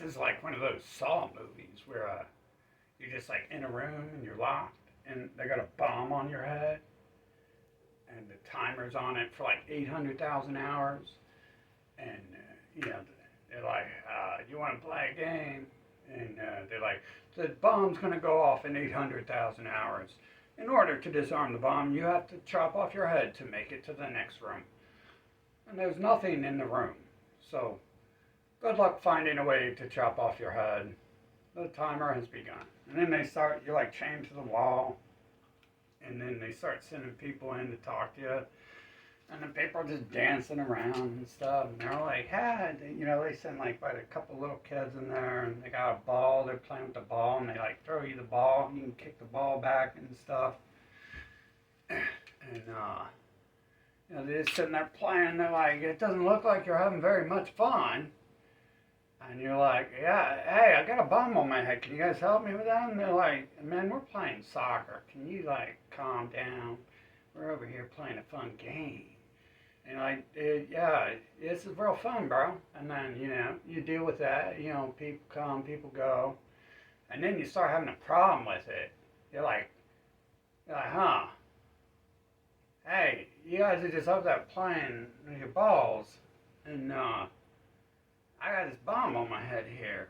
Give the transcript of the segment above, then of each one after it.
is like one of those Saw movies where you're just like in a room and you're locked and they got a bomb on your head and the timer's on it for like 800,000 hours. And, they're like, you want to play a game? And they're like, the bomb's going to go off in 800,000 hours. In order to disarm the bomb, you have to chop off your head to make it to the next room. And there's nothing in the room. So, good luck finding a way to chop off your head. The timer has begun. And then you're like chained to the wall. And then they start sending people in to talk to you. And the people are just dancing around and stuff. And they're like, hey, they send like quite a couple little kids in there. And they got a ball. They're playing with the ball. And they like throw you the ball. And you can kick the ball back and stuff. And, they're just sitting there playing. They're like, it doesn't look like you're having very much fun. And you're like, yeah, hey, I got a bomb on my head. Can you guys help me with that? And they're like, man, we're playing soccer. Can you, like, calm down? We're over here playing a fun game. And like, yeah, this is real fun, bro. And then, you deal with that. People come, people go. And then you start having a problem with it. You're like, huh? Hey, you guys are just up there playing with your balls. And, I got this bomb on my head here.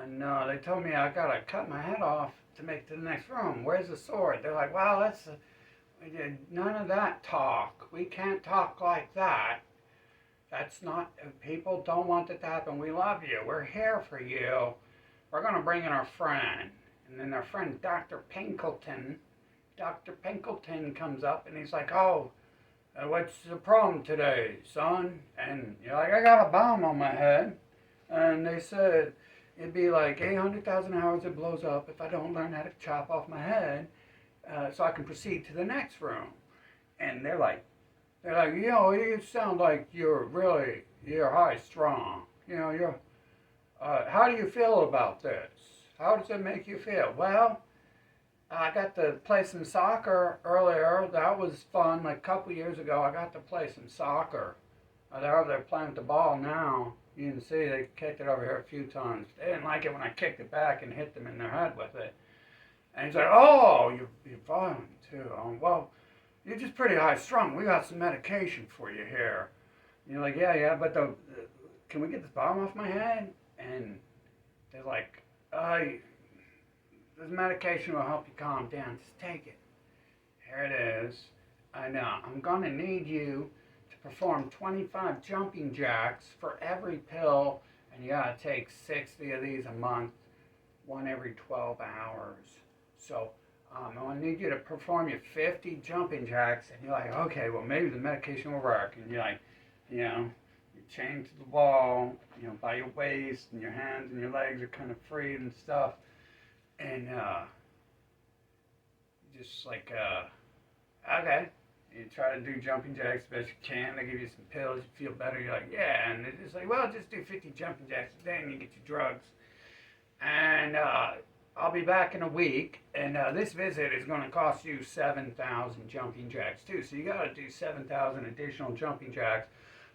And they told me I gotta cut my head off to make it to the next room. Where's the sword? They're like, well, none of that talk. We can't talk like that. That's not, people don't want it to happen. We love you. We're here for you. We're gonna bring in our friend. And then our friend, Dr. Pinkleton comes up and he's like, oh, what's the problem today, son? And you're like, I got a bomb on my head. And they said, it'd be like 800,000 hours it blows up if I don't learn how to chop off my head so I can proceed to the next room. And they're like, you sound like you're high strung. How do you feel about this? How does it make you feel? Well, I got to play some soccer earlier. That was fun. Like a couple years ago, I got to play some soccer. They're over there playing with the ball now. You can see they kicked it over here a few times. They didn't like it when I kicked it back and hit them in their head with it. And he's like, oh, you're violent too. Well, you're just pretty high strung. We got some medication for you here. And you're like, yeah, but can we get this bomb off my head? And they're like, this medication will help you calm down. Just take it. Here it is. And I'm going to need you to perform 25 jumping jacks for every pill. And you got to take 60 of these a month, one every 12 hours. So I'm going to need you to perform your 50 jumping jacks. And you're like, okay, well, maybe the medication will work. And you're like, you're chained to the wall, by your waist, and your hands and your legs are kind of free and stuff. And just like, okay, you try to do jumping jacks the best you can. They give you some pills, you feel better. You're like, yeah. And they're just like, well, just do 50 jumping jacks a day and you get your drugs. And I'll be back in a week. And this visit is going to cost you 7,000 jumping jacks too. So you got to do 7,000 additional jumping jacks.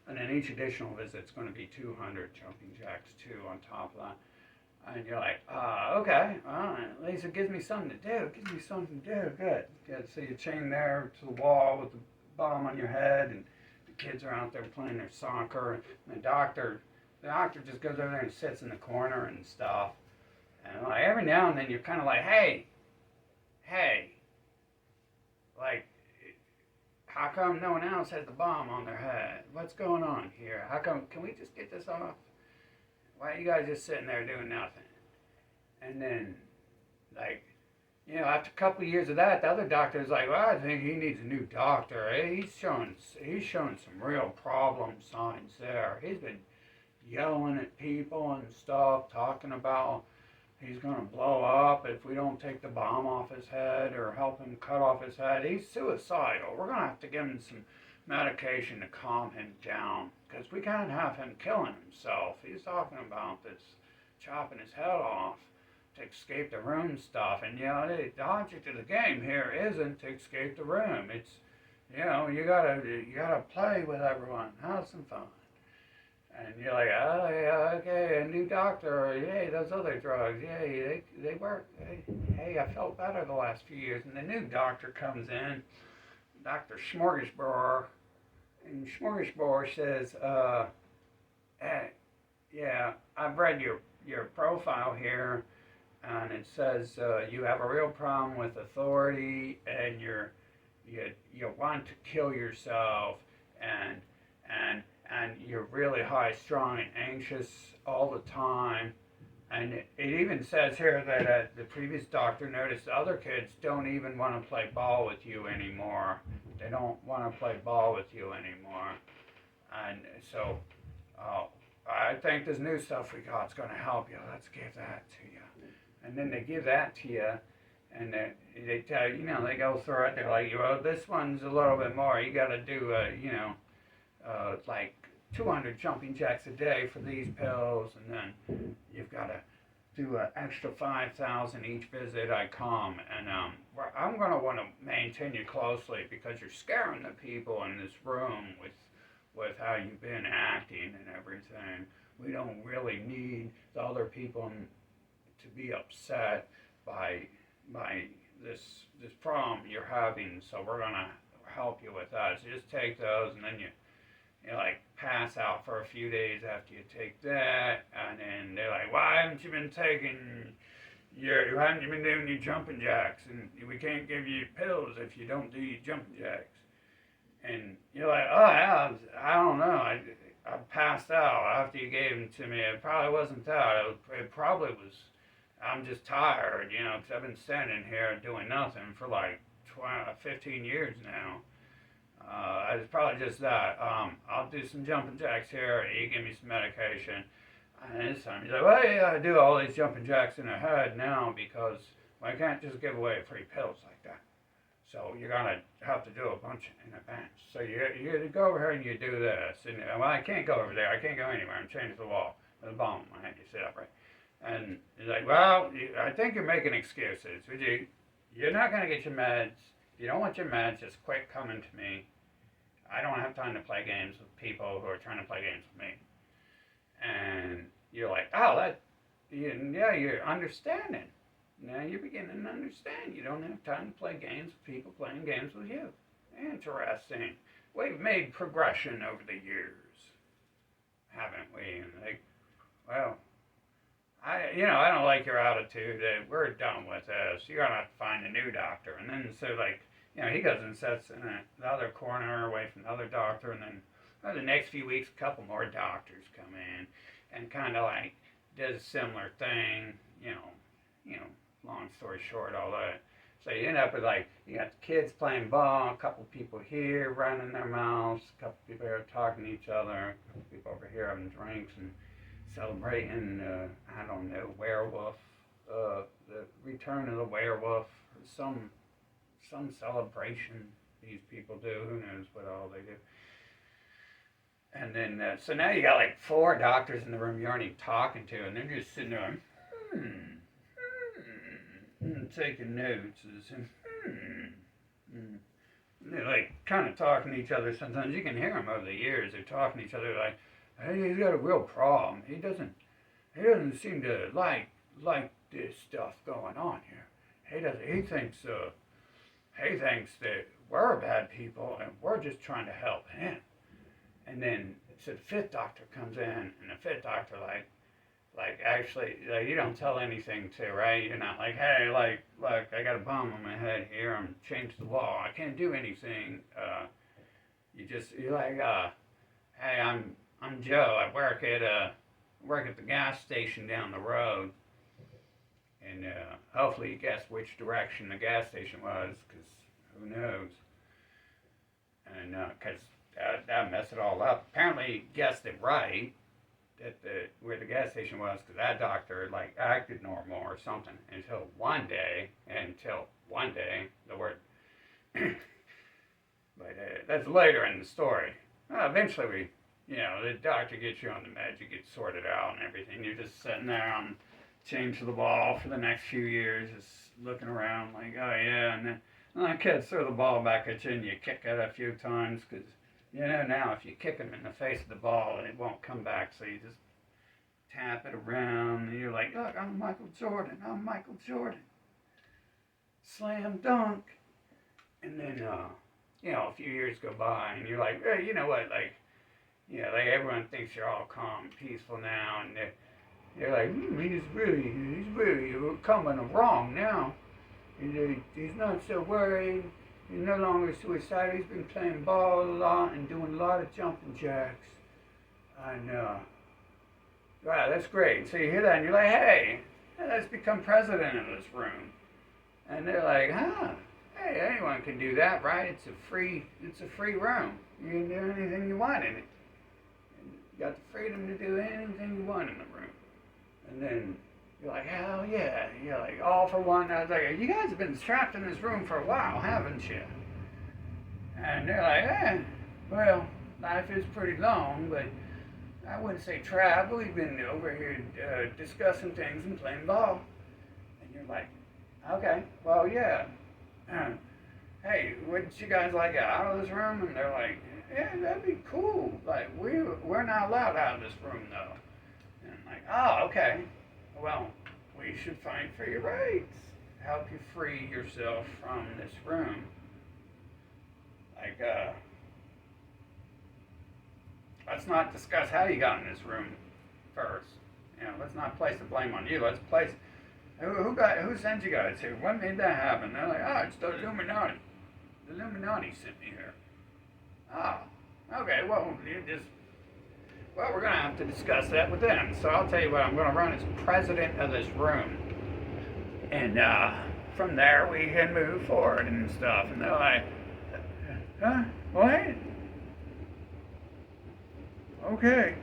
And then each additional visit is going to be 200 jumping jacks too on top of that. And you're like, okay, well, at least it gives me something to do. It gives me something to do. Good. So you're chained there to the wall with the bomb on your head, and the kids are out there playing their soccer. And the doctor just goes over there and sits in the corner and stuff. And like every now and then you're kind of like, hey, like, how come no one else has the bomb on their head? What's going on here? How come? Can we just get this off? Why are you guys just sitting there doing nothing? And then, like, after a couple of years of that, the other doctor's like, well, I think he needs a new doctor. He's showing some real problem signs there. He's been yelling at people and stuff, talking about he's going to blow up if we don't take the bomb off his head or help him cut off his head. He's suicidal. We're going to have to give him some medication to calm him down, because we can't have him killing himself. He's talking about this chopping his head off to escape the room stuff, and the object of the game here isn't to escape the room. It's you gotta play with everyone, have some fun. And you're like, oh, yeah, okay, a new doctor, or, yay, those other drugs, yay, they work. Hey, I felt better the last few years. And the new doctor comes in, Dr. Smorgasbord, and Smorgasbord says, hey, yeah, I've read your profile here, and it says you have a real problem with authority, and you want to kill yourself, and and and you're really high strung and anxious all the time. And it even says here that the previous doctor noticed other kids don't even want to play ball with you anymore. They don't want to play ball with you anymore. And so, uh, I think this new stuff we got is going to help you. Let's give that to you. And then they give that to you, and they tell you, they go through it. They're like, well, this one's a little bit more. You got to do, like 200 jumping jacks a day for these pills, and then you've got to do an extra 5,000 each visit I come. And I'm going to want to maintain you closely because you're scaring the people in this room with how you've been acting and everything. We don't really need the other people to be upset by this problem you're having, so we're gonna help you with that. So just take those, and then you like pass out for a few days after you take that, and then they're like, why haven't you been taking you haven't you been doing your jumping jacks, and we can't give you pills if you don't do your jumping jacks. And you're like, oh yeah, I don't know, I passed out after you gave them to me. It probably wasn't that. It probably was. I'm just tired, because I've been standing here doing nothing for like 15 years now. It's probably just that. I'll do some jumping jacks here. You give me some medication. And this time he's like, well, yeah, I do all these jumping jacks in the head now because I can't just give away free pills like that. So you're going to have to do a bunch in advance. So you go over here and you do this. And, well, I can't go over there. I can't go anywhere. I'm chained to the wall with a bomb in my head. You sit upright. And he's like, well, I think you're making excuses. You're not going to get your meds. If you don't want your meds, just quit coming to me. I don't have time to play games with people who are trying to play games with me. And you're like, oh, yeah, you're understanding. Now you're beginning to understand. You don't have time to play games with people playing games with you. Interesting. We've made progression over the years, haven't we? And like, well, I don't like your attitude. We're done with this. You're gonna have to find a new doctor. And then so like, he goes and sits in the other corner away from the other doctor. And then the next few weeks, a couple more doctors come in and kind of like does a similar thing. Long story short, all that. So you end up with like, you got the kids playing ball, a couple people here running their mouths, a couple people here talking to each other, a couple people over here having drinks and celebrating, I don't know, werewolf, the return of the werewolf, some celebration these people do. Who knows what all they do. And then, so now you got like 4 doctors in the room you aren't even talking to, and they're just sitting there, taking notes, and they're like kind of talking to each other. Sometimes you can hear them over the years. They're talking to each other like, hey, he's got a real problem. He doesn't seem to like this stuff going on here. He thinks that we're bad people and we're just trying to help him. And then so the 5th doctor comes in, and the 5th doctor like actually, like, you don't tell anything to, right? You're not like, hey, like I got a bomb on my head here. I'm chained to the wall. I can't do anything. You're like, hey, I'm Joe. I work at the gas station down the road, and hopefully you guessed which direction the gas station was, because who knows? And because that messed it all up. Apparently, you guessed it right at where the gas station was, because that doctor like acted normal or something until one day, the word. But that's later in the story. Eventually the doctor gets you on the meds, you get sorted out and everything. You're just sitting there on chained to the wall for the next few years, just looking around like, oh yeah, and then the kids throw the ball back at you and you kick it a few times because Now if you kick him in the face of the ball, it won't come back, so you just tap it around, and you're like, look, I'm Michael Jordan, slam dunk. And then, a few years go by, and you're like, hey, you know what, like everyone thinks you're all calm, peaceful now, and they're like, he's really coming wrong now. He's not so worried. He's no longer suicidal. He's been playing ball a lot and doing a lot of jumping jacks. And, wow, that's great. So you hear that and you're like, hey, let's become president of this room. And they're like, hey, anyone can do that, right? It's a free room. You can do anything you want in it. And you got the freedom to do anything you want in the room. And then you're like, hell yeah. You're like, all for one. I was like, you guys have been trapped in this room for a while, haven't you? And they're like, well, life is pretty long, but I wouldn't say trapped. We've been over here discussing things and playing ball. And you're like, okay, well, yeah. Hey, wouldn't you guys like out of this room? And they're like, yeah, that'd be cool. Like, we're not allowed out of this room, though. And I'm like, oh, okay. Well, we should fight for your rights. Help you free yourself from this room. Like, let's not discuss how you got in this room first. Let's not place the blame on you. Let's place who sent you guys here? What made that happen? They're like, oh, it's the Illuminati. The Illuminati sent me here. Oh, okay. Well, we're gonna have to discuss that with them. So I'll tell you what I'm gonna run as president of this room, and from there we can move forward and stuff. And they're like, huh? What? Okay.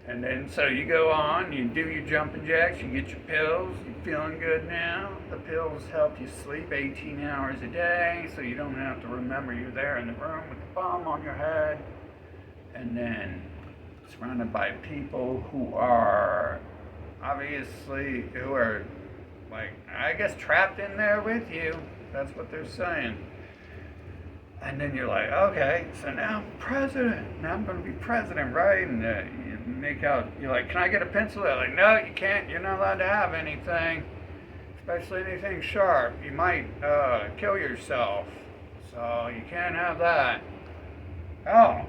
And then so you go on, you do your jumping jacks, you get your pills, you're feeling good now. The pills help you sleep 18 hours a day, so you don't have to remember you're there in the room with the bomb on your head. And then surrounded by people who are like, I guess, trapped in there with you. That's what they're saying. And then you're like, okay, so now I'm president. Now I'm going to be president, right? And you're like, can I get a pencil? They're like, no, you can't. You're not allowed to have anything, especially anything sharp. You might kill yourself. So you can't have that. Oh.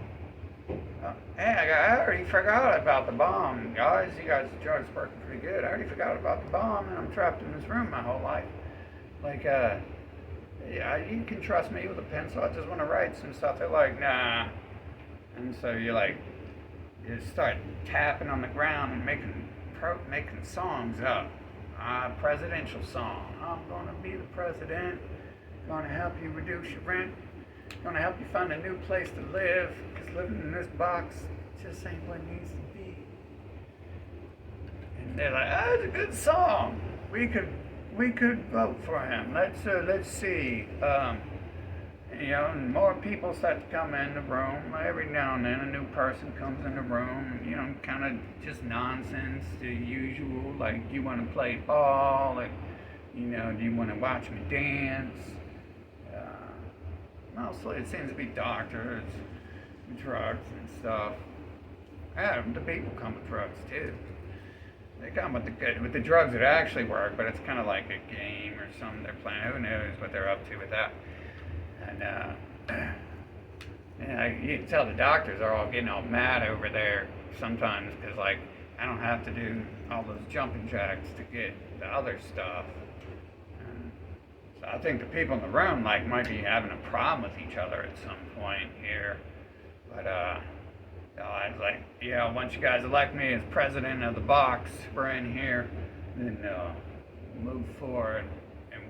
Hey, I already forgot about the bomb, guys. You guys' job's working pretty good. I already forgot about the bomb, and I'm trapped in this room my whole life. Like, yeah, you can trust me with a pencil. I just want to write some stuff. They're like, nah. And so you start tapping on the ground and making songs up. Presidential song. I'm going to be the president. Going to help you reduce your rent. Going to help you find a new place to live. Because living in this box just ain't what it needs to be. And they're like, it's a good song. We could vote for him. Let's see. And more people start to come in the room. Every now and then a new person comes in the room, kind of just nonsense, the usual, like, do you want to play ball? Like, do you want to watch me dance? Mostly it seems to be doctors, drugs and stuff. The people come with drugs too. They come with the drugs that actually work, but it's kind of like a game or something they're playing. Who knows what they're up to with that? And you can tell the doctors are all getting all mad over there sometimes because, like, I don't have to do all those jumping jacks to get the other stuff. And so I think the people in the room might be having a problem with each other at some point here. But I was like, once you guys elect me as president of the box, we're in here, then we'll move forward and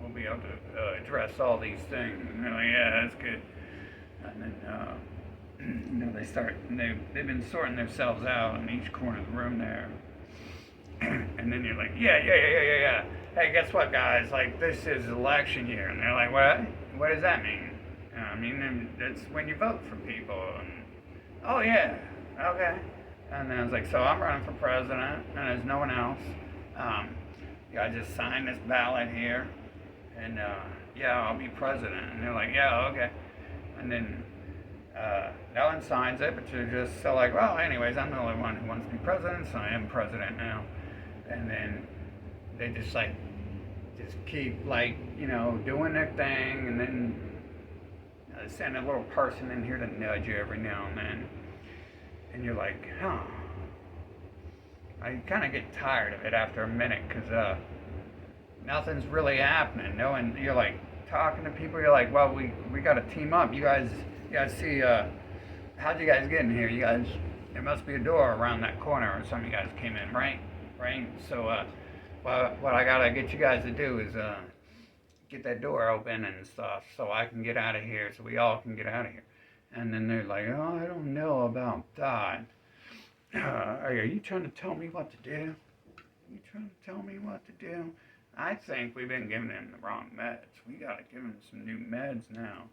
we'll be able to address all these things. And they're like, yeah, that's good. And then, they've been sorting themselves out in each corner of the room there. And then you're like, yeah. Hey, guess what, guys? Like, this is election year. And they're like, what? What does that mean? I mean, that's when you vote for people. And, oh, yeah, okay. And then I was like, so I'm running for president, and there's no one else. I just signed this ballot here, and I'll be president. And they're like, yeah, okay. And then no one signs it, but you're just so like, well, anyways, I'm the only one who wants to be president, so I am president now. And then they just keep like, doing their thing, and then send a little person in here to nudge you every now and then. And you're like, huh. I kind of get tired of it after a minute because nothing's really happening. No one, you're like talking to people. You're like, well, we got to team up. You guys see, how'd you guys get in here? You guys, there must be a door around that corner or something. You guys came in, right? Right. So, what I gotta get you guys to do is get that door open and stuff, so I can get out of here. So we all can get out of here. And then they're like, oh, I don't know about that. Are you trying to tell me what to do? Are you trying to tell me what to do? I think we've been giving him the wrong meds. We gotta give him some new meds now.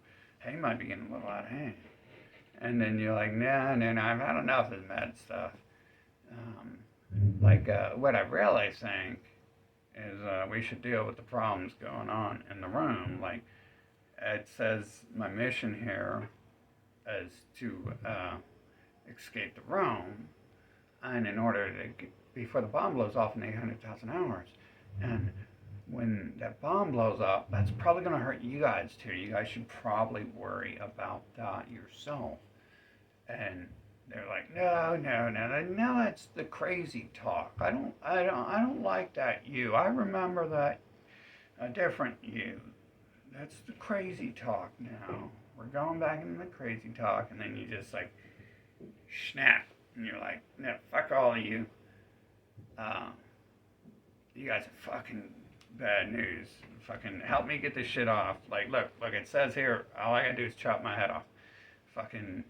He might be getting a little out of hand. And then you're like, nah, I've had enough of the med stuff. What I really think is we should deal with the problems going on in the room. Like, it says my mission here is to escape the room, and in order to get, before the bomb blows off in 800,000 hours. And when that bomb blows up, that's probably going to hurt you guys too. You guys should probably worry about that yourself. And they're like, no, that's the crazy talk. I don't like that you. I remember that a different you. That's the crazy talk now. We're going back into the crazy talk, and then you just like snap, and you're like, no, fuck all of you. You guys are fucking bad news. Fucking help me get this shit off. Like, look, it says here, all I gotta do is chop my head off. Fucking,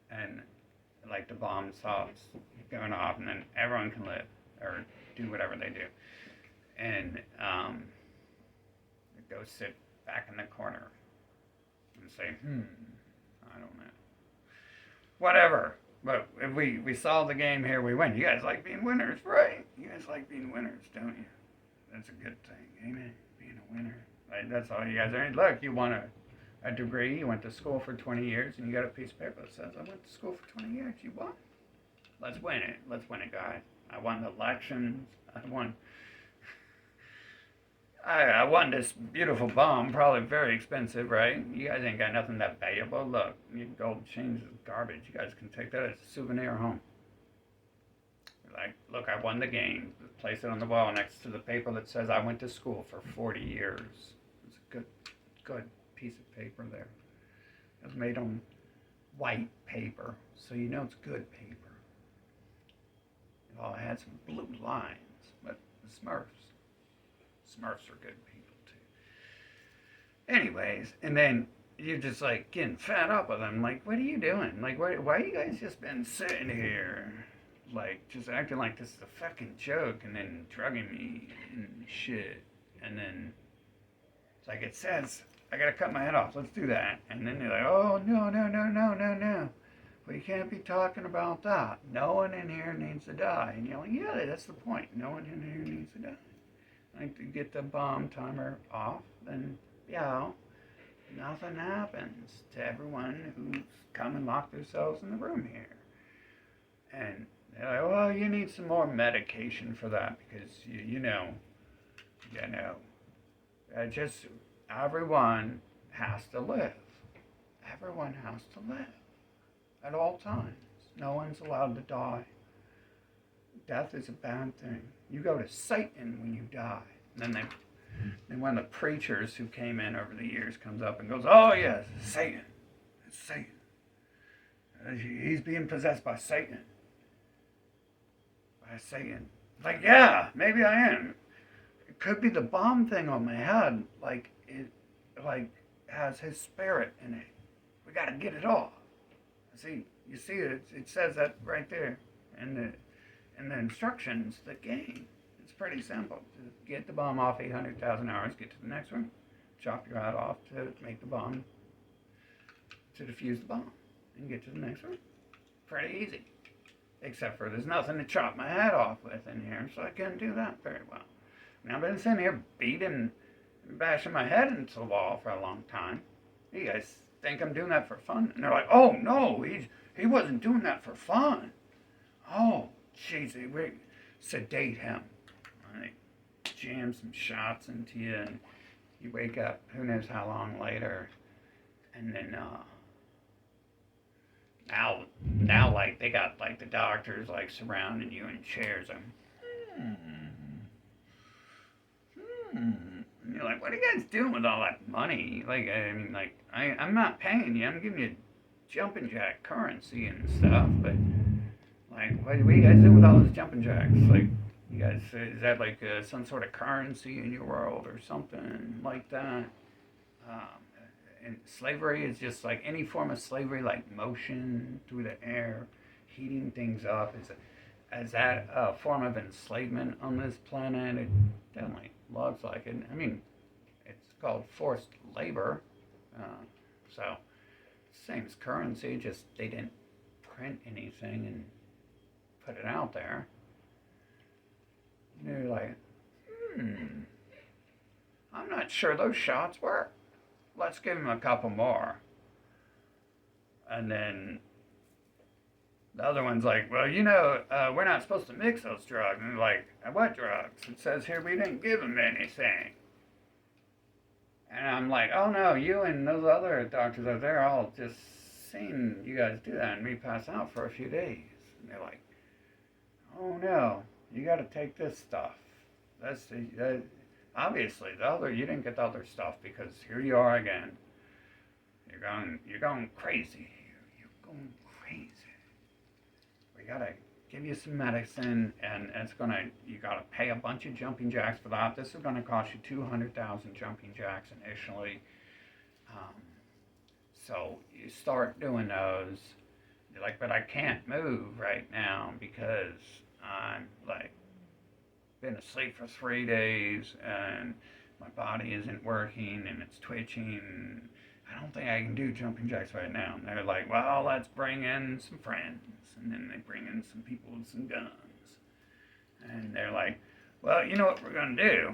and like the bomb stops going off, and then everyone can live or do whatever they do. And go sit back in the corner and say, I don't know. Whatever. But if we solve the game here, we win. You guys like being winners, right? You guys like being winners, don't you? That's a good thing, ain't it? Being a winner. Like, that's all you guys are. Look, you want a degree, you went to school for 20 years, and you got a piece of paper that says, I went to school for 20 years. You won. Let's win it. Let's win it, guys. I won the elections. I won this beautiful bomb, probably very expensive, right? You guys ain't got nothing that valuable. Look, your gold chains is garbage. You guys can take that as a souvenir home. Like, look, I won the game. Place it on the wall next to the paper that says I went to school for 40 years. It's a good piece of paper there. It was made on white paper, so you know it's good paper. It had some blue lines, but the Smurfs are good people too. Anyways, and then you're just like getting fed up with them. Like, what are you doing? Like, why you guys just been sitting here, like, just acting like this is a fucking joke, and then drugging me and shit. And then it's like it says, I gotta cut my head off. Let's do that. And then they're like, oh no. We can't be talking about that. No one in here needs to die. And you're like, yeah, that's the point. No one in here needs to die. Like, to get the bomb timer off, then, nothing happens to everyone who's come and locked themselves in the room here. And they're like, well, you need some more medication for that because, just everyone has to live. Everyone has to live at all times. No one's allowed to die. Death is a bad thing. You go to Satan when you die. And then one of the preachers who came in over the years comes up and goes, oh yes, Satan. It's Satan. He's being possessed by Satan. By Satan. Like, yeah, maybe I am. It could be the bomb thing on my head. Like, it has his spirit in it. We gotta get it off. You see it says that right there in the instructions, the game. It's pretty simple. To get the bomb off 800,000 hours, get to the next one, chop your head off to make the bomb, to defuse the bomb, and get to the next one. Pretty easy. Except for there's nothing to chop my head off with in here, so I couldn't do that very well. I've been sitting here bashing my head into the wall for a long time. You guys think I'm doing that for fun? And they're like, oh no, he wasn't doing that for fun. Oh, jeez, we sedate him. Like, jam some shots into you, and you wake up who knows how long later, and then now like they got like the doctors like surrounding you in chairs and and you're like, what are you guys doing with all that money? Like, I mean, like, I'm not paying you. I'm giving you jumping jack currency and stuff, but like, what do you guys do with all those jumping jacks? Like, you guys, is that like some sort of currency in your world or something like that? Um, and slavery is just like any form of slavery, like motion through the air, heating things up. Is that a form of enslavement on this planet? It definitely looks like it. I mean, it's called forced labor. Uh, so, same as currency, just they didn't print anything and put it out there. And you're like, I'm not sure those shots work. Let's give him a couple more. And then the other one's like, well, we're not supposed to mix those drugs. And they're like, what drugs? It says here we didn't give him anything. And I'm like, oh no, you and those other doctors out there all just seen you guys do that and me pass out for a few days. And they're like, oh no, you got to take this stuff. Obviously the other, you didn't get the other stuff because here you are again. You're going crazy. You're going crazy. We gotta give you some medicine, and you gotta pay a bunch of jumping jacks for that. This is gonna cost you 200,000 jumping jacks initially. So you start doing those. You're like, but I can't move right now because I'm like been asleep for 3 days and my body isn't working and it's twitching. I don't think I can do jumping jacks right now. And they're like, well, let's bring in some friends. And then they bring in some people with some guns. And they're like, well, you know what we're going to do?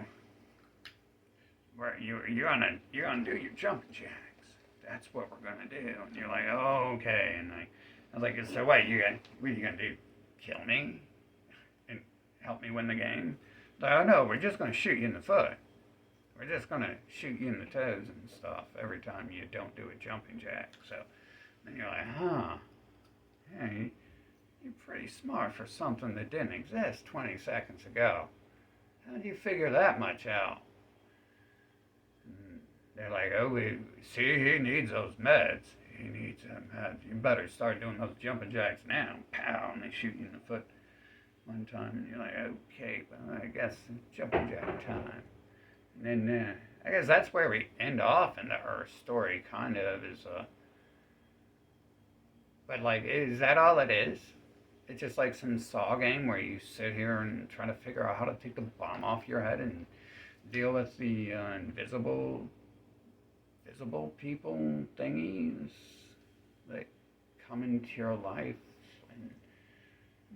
You're gonna do your jumping jacks. That's what we're going to do. And you're like, oh, okay. And I was like, so what are you going to do? Kill me? And help me win the game? Like, oh, no, we're just going to shoot you in the foot. We're just going to shoot you in the toes and stuff every time you don't do a jumping jack. So then you're like, huh, hey, you're pretty smart for something that didn't exist 20 seconds ago. How did you figure that much out? And they're like, oh, he needs those meds. He needs them meds. You better start doing those jumping jacks now. Pow, and they shoot you in the foot one time. And you're like, okay, well, I guess it's jumping jack time. And then I guess that's where we end off in our story, kind of, but like, is that all it is? It's just like some Saw game where you sit here and try to figure out how to take the bomb off your head and deal with the invisible people thingies that come into your life and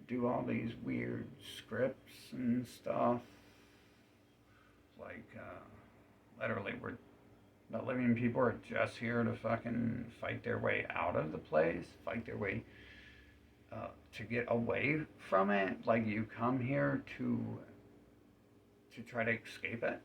do all these weird scripts and stuff. Like, literally, the living people are just here to fucking fight their way out of the place, fight their way to get away from it. Like, you come here to try to escape it.